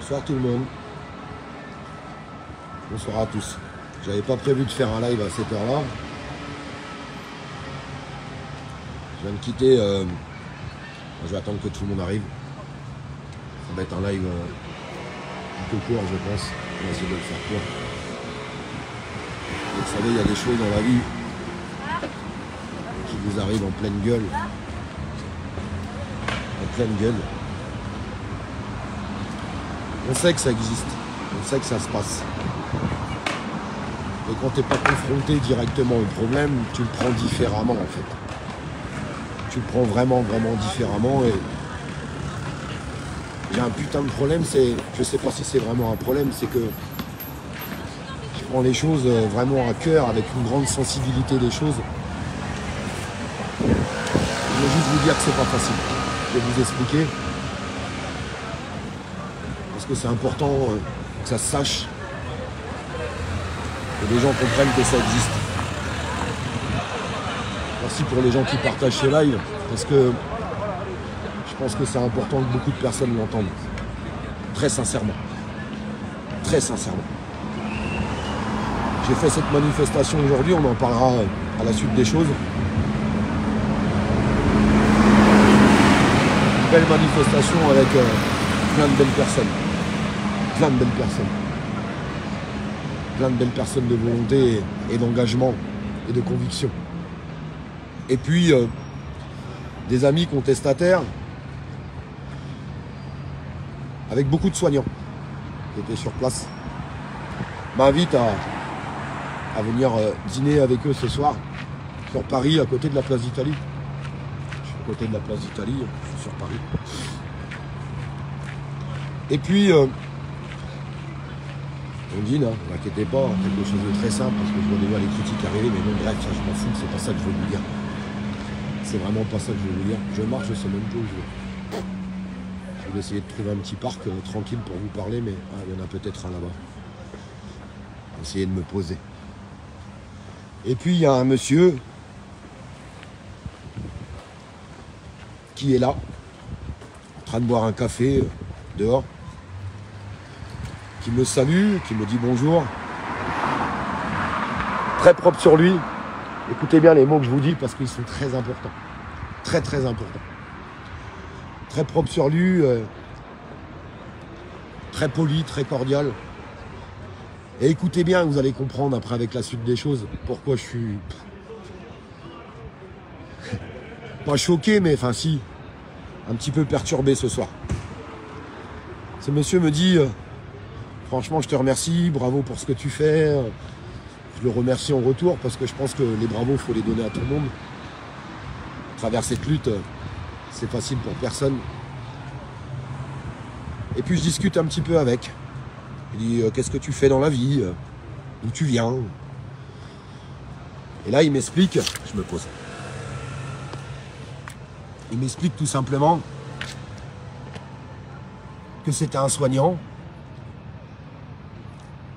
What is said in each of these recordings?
Bonsoir tout le monde. Bonsoir à tous. J'avais pas prévu de faire un live à cette heure-là. Je viens de quitter. Je vais attendre que tout le monde arrive. Ça va être un live un peu court, je pense. On va essayer de le faire court. Vous savez, il y a des choses dans la vie qui vous arrivent en pleine gueule. En pleine gueule. On sait que ça existe. On sait que ça se passe. Et quand tu n'es pas confronté directement au problème, tu le prends différemment en fait. Tu le prends vraiment différemment. Et j'ai un putain de problème, je sais pas si c'est vraiment un problème, c'est que je prends les choses vraiment à cœur, avec une grande sensibilité des choses. Je vais juste vous dire que c'est pas facile. Je vais vous expliquer. Parce que c'est important que ça se sache. Que les gens comprennent que ça existe. Merci pour les gens qui partagent ce live, parce que je pense que c'est important que beaucoup de personnes l'entendent. Très sincèrement. Très sincèrement. J'ai fait cette manifestation aujourd'hui, on en parlera à la suite des choses. Une belle manifestation avec plein de belles personnes. Plein de belles personnes. Plein de belles personnes de volonté et d'engagement et de conviction. Et puis, des amis contestataires avec beaucoup de soignants qui étaient sur place. M'invitent à venir dîner avec eux ce soir sur Paris, à côté de la place d'Italie. Je suis à côté de la place d'Italie, je suis sur Paris. Et puis, on dîne, ne vous inquiétez pas, quelque chose de très simple, parce que je vois déjà les critiques arriver, mais bon, bref, ça, je m'en fous, c'est pas ça que je veux vous dire. C'est vraiment pas ça que je veux vous dire. Je marche, je sais même pas où je vais. Je vais essayer de trouver un petit parc tranquille pour vous parler, mais il y en a peut-être un là-bas. Essayer de me poser. Et puis, il y a un monsieur qui est là, en train de boire un café dehors, qui me salue, qui me dit bonjour. Très propre sur lui. Écoutez bien les mots que je vous dis parce qu'ils sont très importants. Très très importants. Très propre sur lui. Très poli, très cordial. Et écoutez bien, vous allez comprendre après avec la suite des choses pourquoi je suis pas choqué, mais enfin si, un petit peu perturbé ce soir. Ce monsieur me dit franchement, je te remercie, bravo pour ce que tu fais. Je le remercie en retour parce que je pense que les bravos, il faut les donner à tout le monde. À travers cette lutte, c'est facile pour personne. Et puis je discute un petit peu avec. Il dit qu'est-ce que tu fais dans la vie, d'où tu viens. Et là, il m'explique, je me pose. Il m'explique tout simplement que c'était un soignant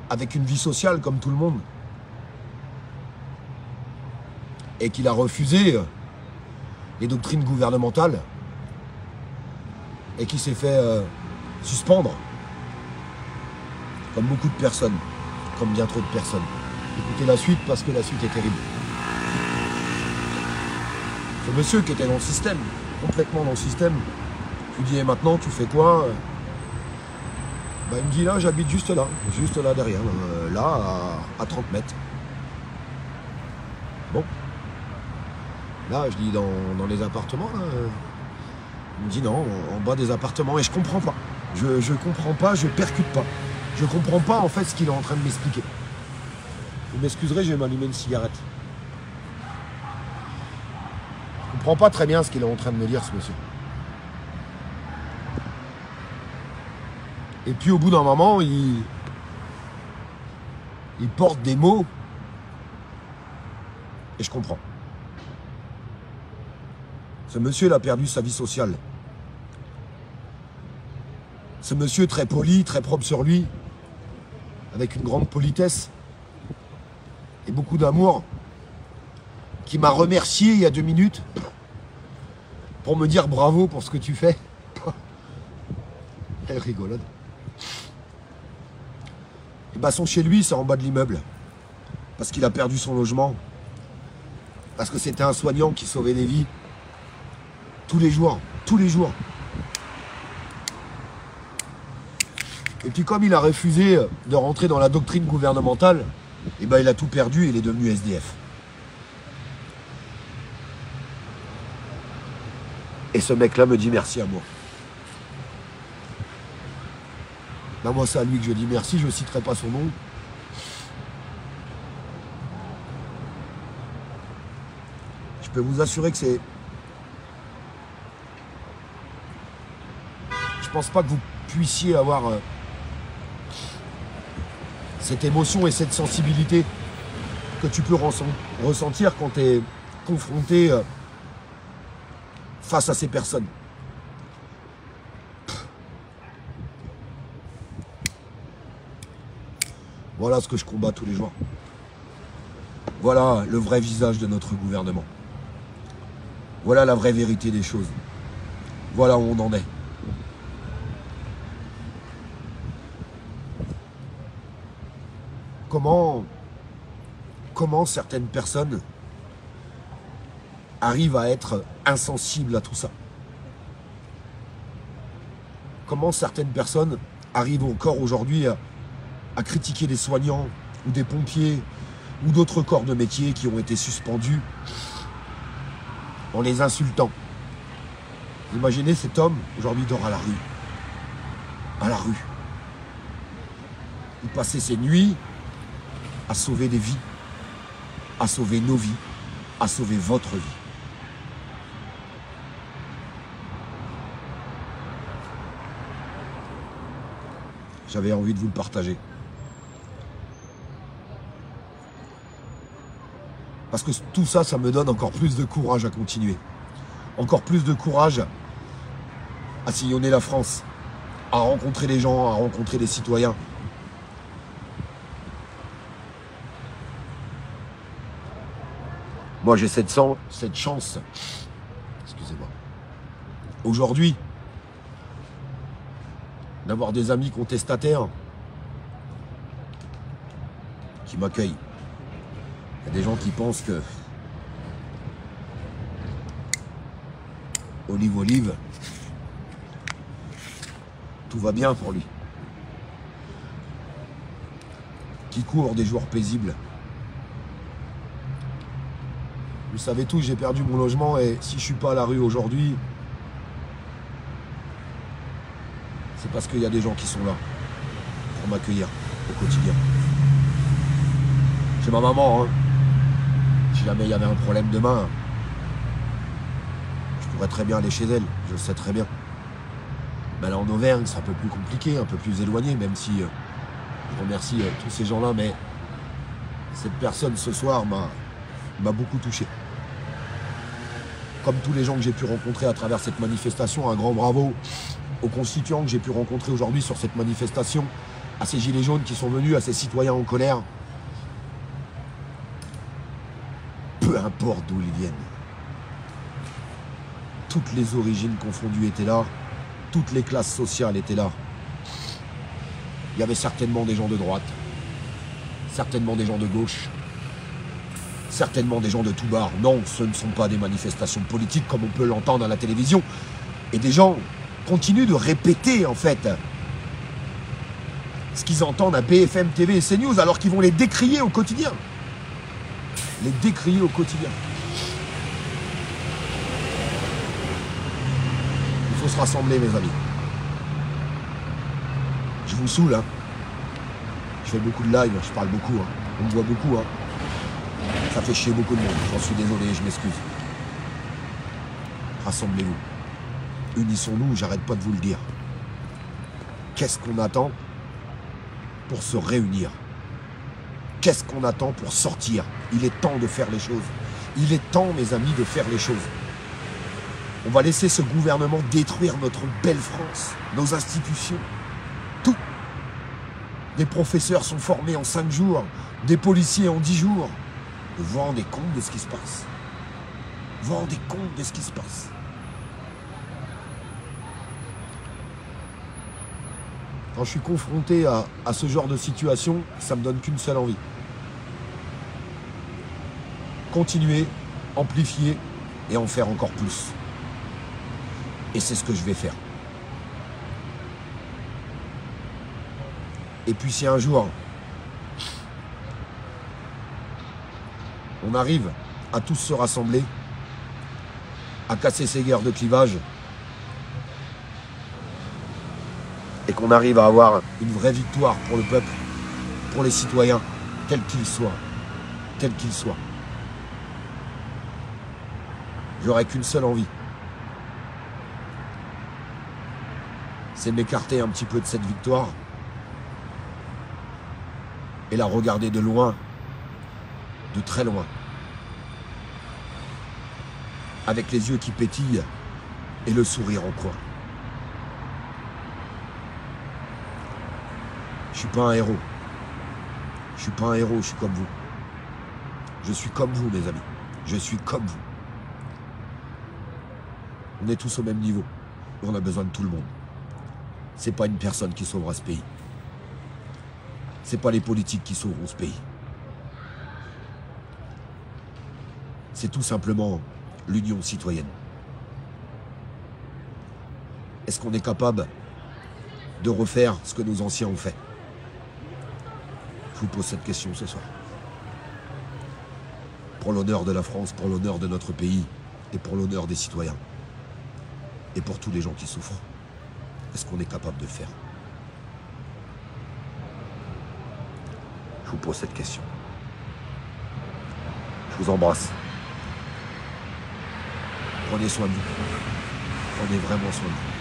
avec une vie sociale comme tout le monde. Et qu'il a refusé les doctrines gouvernementales et qui s'est fait suspendre, comme beaucoup de personnes, comme bien trop de personnes. Écoutez la suite parce que la suite est terrible. Ce monsieur qui était dans le système, complètement dans le système, je lui dis et maintenant tu fais quoi? Il me dit là j'habite juste là derrière, là à 30 mètres. Bon. Là, je dis dans les appartements, là, il me dit non, en bas des appartements, et je comprends pas. Je comprends pas, je percute pas. Je comprends pas en fait ce qu'il est en train de m'expliquer. Vous m'excuserez, je vais m'allumer une cigarette. Je comprends pas très bien ce qu'il est en train de me dire, ce monsieur. Et puis au bout d'un moment, il porte des mots, et je comprends. Ce monsieur, il a perdu sa vie sociale. Ce monsieur très poli, très propre sur lui, avec une grande politesse et beaucoup d'amour, qui m'a remercié il y a 2 minutes pour me dire bravo pour ce que tu fais. Elle rigolade. Bah son chez lui, c'est en bas de l'immeuble. Parce qu'il a perdu son logement. Parce que c'était un soignant qui sauvait des vies. Tous les jours. Tous les jours. Et puis comme il a refusé de rentrer dans la doctrine gouvernementale, et ben il a tout perdu et il est devenu SDF. Et ce mec-là me dit merci à moi. Ben moi c'est à lui que je dis merci, je ne citerai pas son nom. Je peux vous assurer que c'est... Je pense pas que vous puissiez avoir cette émotion et cette sensibilité que tu peux ressentir quand tu es confronté face à ces personnes. Voilà ce que je combats tous les jours. Voilà le vrai visage de notre gouvernement. Voilà la vraie vérité des choses. Voilà où on en est. Comment certaines personnes arrivent à être insensibles à tout ça? Comment certaines personnes arrivent encore aujourd'hui à critiquer des soignants ou des pompiers ou d'autres corps de métier qui ont été suspendus en les insultant? Imaginez cet homme aujourd'hui dort à la rue. À la rue. Il passait ses nuits à sauver des vies, à sauver nos vies, à sauver votre vie. J'avais envie de vous le partager. Parce que tout ça, ça me donne encore plus de courage à continuer. Encore plus de courage à sillonner la France, à rencontrer les gens, à rencontrer les citoyens. Moi, j'ai cette chance, excusez-moi, aujourd'hui, d'avoir des amis contestataires qui m'accueillent. Il y a des gens qui pensent que Olive, tout va bien pour lui. Qui court des jours paisibles. Vous savez tous, j'ai perdu mon logement et si je suis pas à la rue aujourd'hui, c'est parce qu'il y a des gens qui sont là pour m'accueillir au quotidien. J'ai ma maman, hein. Si jamais il y avait un problème demain, je pourrais très bien aller chez elle, je le sais très bien. Mais là en Auvergne, c'est un peu plus compliqué, un peu plus éloigné, même si je remercie tous ces gens-là, mais cette personne ce soir m'a beaucoup touché. Comme tous les gens que j'ai pu rencontrer à travers cette manifestation, un grand bravo aux constituants que j'ai pu rencontrer aujourd'hui sur cette manifestation, à ces gilets jaunes qui sont venus, à ces citoyens en colère. Peu importe d'où ils viennent. Toutes les origines confondues étaient là, toutes les classes sociales étaient là. Il y avait certainement des gens de droite, certainement des gens de gauche, certainement des gens de tout bord. Non, ce ne sont pas des manifestations politiques comme on peut l'entendre à la télévision. Et des gens continuent de répéter en fait ce qu'ils entendent à BFM TV et CNews alors qu'ils vont les décrier au quotidien. Les décrier au quotidien. Il faut se rassembler mes amis. Je vous saoule hein. Je fais beaucoup de live, je parle beaucoup hein. On me voit beaucoup hein. Ça fait chier beaucoup de monde, j'en suis désolé, je m'excuse. Rassemblez-vous. Unissons-nous, j'arrête pas de vous le dire. Qu'est-ce qu'on attend pour se réunir? Qu'est-ce qu'on attend pour sortir? Il est temps de faire les choses. Il est temps, mes amis, de faire les choses. On va laisser ce gouvernement détruire notre belle France, nos institutions, tout. Des professeurs sont formés en 5 jours, des policiers en 10 jours. Vous vous rendez compte de ce qui se passe? Vous vous rendez compte de ce qui se passe? Quand je suis confronté à ce genre de situation, ça me donne qu'une seule envie. Continuer, amplifier et en faire encore plus. Et c'est ce que je vais faire. Et puis si un jour, on arrive à tous se rassembler, à casser ces guerres de clivage, et qu'on arrive à avoir une vraie victoire pour le peuple, pour les citoyens, quels qu'ils soient, j'aurais qu'une seule envie. C'est m'écarter un petit peu de cette victoire et la regarder de loin, de très loin, avec les yeux qui pétillent et le sourire en coin. Je suis pas un héros. Je suis pas un héros, je suis comme vous. Je suis comme vous, mes amis. Je suis comme vous. On est tous au même niveau. Et on a besoin de tout le monde. C'est pas une personne qui sauvera ce pays. C'est pas les politiques qui sauveront ce pays. C'est tout simplement l'union citoyenne. Est-ce qu'on est capable de refaire ce que nos anciens ont fait? Je vous pose cette question ce soir. Pour l'honneur de la France, pour l'honneur de notre pays et pour l'honneur des citoyens. Et pour tous les gens qui souffrent. Est-ce qu'on est capable de le faire? Je vous pose cette question. Je vous embrasse. Prenez soin de vous. Prenez vraiment soin de vous.